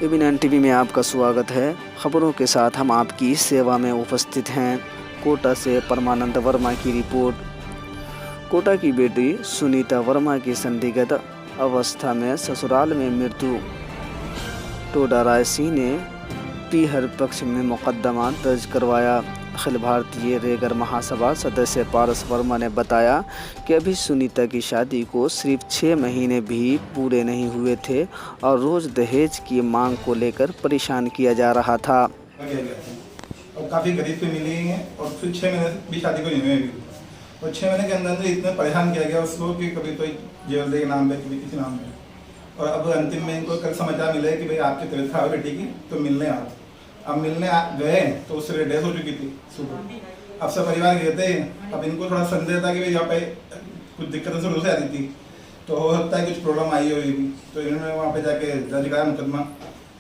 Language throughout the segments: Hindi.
एबीएन टीवी में आपका स्वागत है। खबरों के साथ हम आपकी सेवा में उपस्थित हैं। कोटा से परमानंद वर्मा की रिपोर्ट। कोटा की बेटी सुनीता वर्मा की संदिग्ध अवस्था में ससुराल में मृत्यु। टोडा राय सिंह ने पीहर पक्ष में मुकदमा दर्ज करवाया। अखिल भारतीय रेगर महासभा सदस्य पारस वर्मा ने बताया कि अभी सुनीता की शादी को सिर्फ 6 महीने भी पूरे नहीं हुए थे और रोज़ दहेज की मांग को लेकर परेशान किया जा रहा था। और काफ़ी गरीब पे मिली हैं और फिर 6 महीने भी शादी को नहीं हुए अभी। और 6 महीने के अंदर इतना परेशान किया गया उसको कि कभी तो ज्वेलरी के नाम पे, कभी किसी नाम पे। और अब अंतिम में इनको कल समाचार मिले कि भाई आपकी तबीयत खराब है बेटी की, तो मिलने आओ। अब मिलने गए तो उससे डेथ हो चुकी थी सुबह। अब सब परिवार गए थे। अब इनको थोड़ा संदेह था कि भाई यहाँ पे कुछ दिक्कतें शुरू से आ रही थी, तो हो सकता है कुछ प्रॉब्लम आई हुई थी। तो इन्होंने वहाँ पे जाके दर्ज कराया मुकदमा।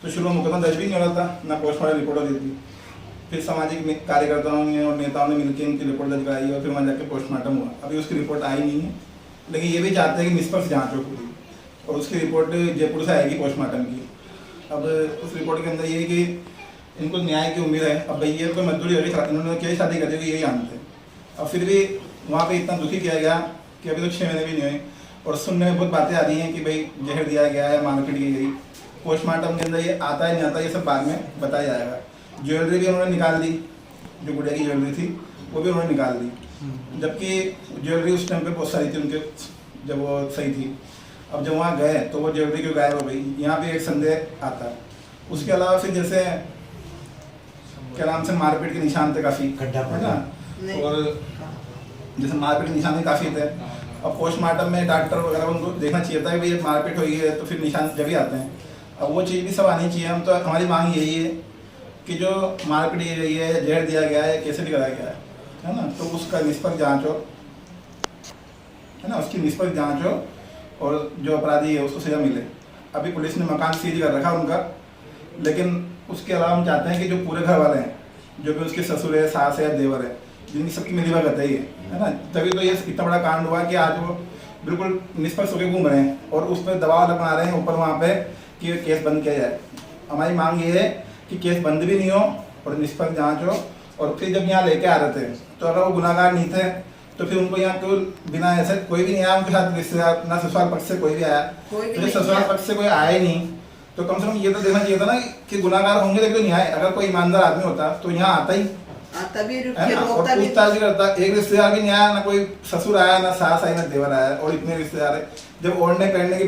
तो शुरू में मुकदमा दर्ज भी नहीं हो रहा था, ना पोस्टमार्टम रिपोर्ट दी थी। फिर सामाजिक कार्यकर्ताओं ने और नेताओं ने मिलकर इनकी रिपोर्ट दर्ज कराई और फिर वहाँ जाके पोस्टमार्टम हुआ। अभी उसकी रिपोर्ट आई नहीं है, लेकिन ये भी चाहते हैं कि निष्पक्ष जाँच हो पूरी, और उसकी रिपोर्ट जयपुर से आएगी पोस्टमार्टम की। अब उस रिपोर्ट के अंदर ये कि इनको न्याय की उम्मीद है। अब भैया को मजदूरी हो रही, इन्होंने क्या शादी कर दी, यही जानते हैं। अब फिर भी वहाँ पे इतना दुखी किया गया कि अभी तो 6 महीने भी नहीं हुए और सुनने में बहुत बातें आ रही हैं कि भाई जहर दिया गया है, मारपीट की गई। पोस्टमार्टम के अंदर ये आता है नहीं आता, ये सब बाद में बताया जाएगा। ज्वेलरी भी उन्होंने निकाल दी, जो गुड़िया की ज्वेलरी थी वो भी उन्होंने निकाल दी, जबकि ज्वेलरी उस टाइम पे बहुत सारी थी उनके, जब वो सही थी। अब जब वहाँ गए तो वो ज्वेलरी क्यों गायब हो गई, यहाँ भी एक संदेह आता है। उसके अलावा फिर जैसे क्या नाम से मारपीट के निशान थे काफ़ी, है ना, और जैसे मारपीट के निशान काफ़ी थे। अब पोस्टमार्टम में डॉक्टर वगैरह उनको देखना चाहिए था कि भाई मारपीट हुई है तो फिर निशान जब भी आते हैं। अब वो चीज़ भी सब आनी चाहिए। हम तो हमारी मांग यही है कि जो मारपीट की गई है, जहर दिया गया है, कैसे भी कराया गया है ना, तो उसका निष्पक्ष जाँच हो, है ना, उसकी निष्पक्ष जाँच हो और जो अपराधी है उसको सजा मिले। अभी पुलिस ने मकान सीज कर रखा उनका, लेकिन उसके अलावा हम चाहते हैं कि जो पूरे घर वाले हैं, जो भी उसके ससुर है, सास है, देवर है, जिनकी सबकी मिली भगत है ना, तभी तो ये इतना बड़ा कांड हुआ कि आज वो बिल्कुल निष्पक्ष होकर घूम रहे हैं और उस पर दबाव बना रहे हैं ऊपर वहाँ पे कि केस बंद किया जाए। हमारी मांग ये है कि केस बंद भी नहीं हो और निष्पक्ष जाँच हो। और फिर जब यहाँ लेके आ रहे थे तो अगर वो गुनाहगार नहीं थे तो फिर उनको यहाँ क्यों बिना ऐसे कोई भी नहीं आया उनके साथ, रिश्तेदार ना ससुराल पक्ष से कोई भी आया, तो ससुराल पक्ष से कोई आया ही नहीं, तो कम से कम ये तो देखना चाहिए था ना कि गुनाहगार होंगे लेकिन नहीं आए। अगर कोई ईमानदार आदमी होता तो यहाँ आता ही, है ना, और पूछताछ भी करता। एक रिश्तेदार भी नहीं आया, ना कोई ससुर आया, ना सास आई, ना देवर आया, और इतने रिश्तेदार है। जब ओढ़ने पहनने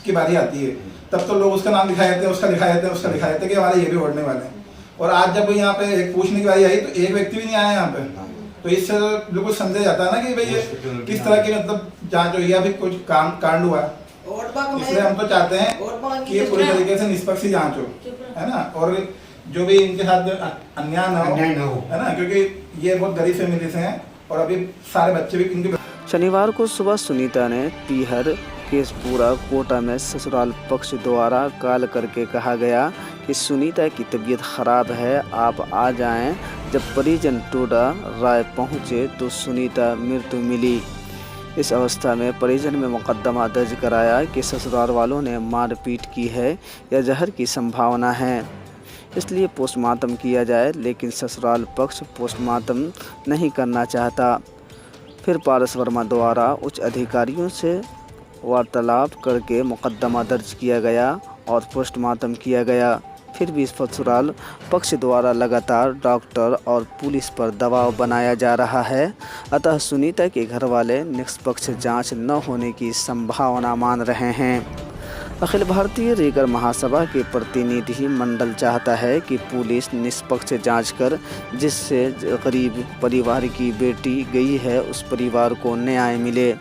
की बारी आती है तब तो लोग उसका नाम दिखाए देते हैं, उसका दिखाए देते हैं, उसका दिखाए देते हैं कि हमारे ये भी ओढ़ने वाले हैं। और आज जब यहाँ पे एक पूछने की बारी आई तो एक व्यक्ति भी नहीं आया यहाँ पे, तो इससे बिल्कुल समझा जाता है ना कि भाई ये किस तरह की मतलब जाँच हुई है, अभी कुछ कांड हुआ। इसलिए हम तो चाहते हैं कि ये पूरी तरीके से निष्पक्ष जांच हो, है ना, और जो भी इनके साथ अन्याय ना हो, है ना, क्योंकि ये बहुत गरीब फैमिली से हैं और अभी सारे बच्चे भी इनके। शनिवार को सुबह सुनीता ने पीहर केसपुरा कोटा में ससुराल पक्ष द्वारा कॉल करके कहा गया कि सुनीता की तबीयत खराब है, आप आ जाएं। जब परिजन टोडा राय पहुंचे तो सुनीता मृत्यु मिली। इस अवस्था में परिजन में मुकदमा दर्ज कराया कि ससुराल वालों ने मारपीट की है या जहर की संभावना है, इसलिए पोस्टमार्टम किया जाए, लेकिन ससुराल पक्ष पोस्टमार्टम नहीं करना चाहता। फिर पारस वर्मा द्वारा उच्च अधिकारियों से वार्तालाप करके मुकदमा दर्ज किया गया और पोस्टमार्टम किया गया। फिर भी ससुराल पक्ष द्वारा लगातार डॉक्टर और पुलिस पर दबाव बनाया जा रहा है। अतः सुनीता के घर वाले निष्पक्ष जांच न होने की संभावना मान रहे हैं। अखिल भारतीय रेगर महासभा के प्रतिनिधि मंडल चाहता है कि पुलिस निष्पक्ष जांच कर जिससे गरीब परिवार की बेटी गई है उस परिवार को न्याय मिले,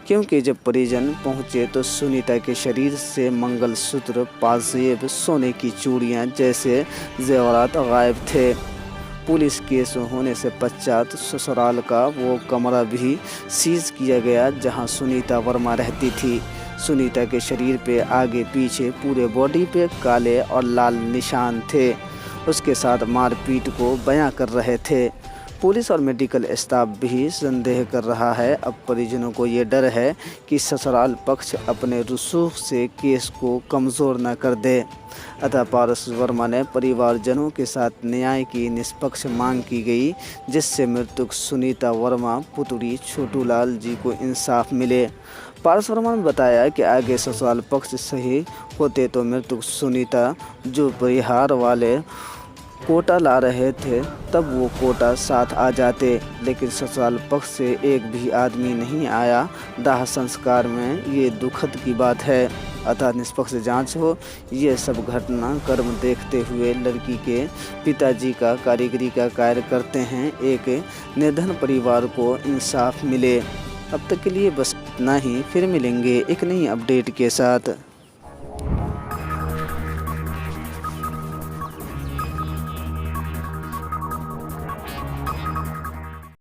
क्योंकि जब परिजन पहुंचे तो सुनीता के शरीर से मंगलसूत्र, पाजेब, सोने की चूड़ियां जैसे जेवरात गायब थे। पुलिस केस होने से पश्चात ससुराल का वो कमरा भी सीज किया गया जहां सुनीता वर्मा रहती थी। सुनीता के शरीर पे आगे पीछे पूरे बॉडी पे काले और लाल निशान थे। उसके साथ मारपीट को बयां कर रहे थे। पुलिस और मेडिकल स्टाफ भी संदेह कर रहा है। अब परिजनों को ये डर है कि ससुराल पक्ष अपने रुसूख से केस को कमज़ोर न कर दे। अतः पारस वर्मा ने परिवारजनों के साथ न्याय की निष्पक्ष मांग की गई, जिससे मृतक सुनीता वर्मा पुत्री छोटूलाल जी को इंसाफ मिले। पारस वर्मा ने बताया कि आगे ससुराल पक्ष सही होते तो मृतक सुनीता जो परिहार वाले कोटा ला रहे थे तब वो कोटा साथ आ जाते, लेकिन ससुराल पक्ष से एक भी आदमी नहीं आया। दाह संस्कार में ये दुखद की बात है। अतः निष्पक्ष जांच हो। ये सब घटना कर्म देखते हुए लड़की के पिताजी का कारीगरी का कार्य करते हैं। एक निर्धन परिवार को इंसाफ मिले। अब तक के लिए बस इतना ही। फिर मिलेंगे एक नई अपडेट के साथ।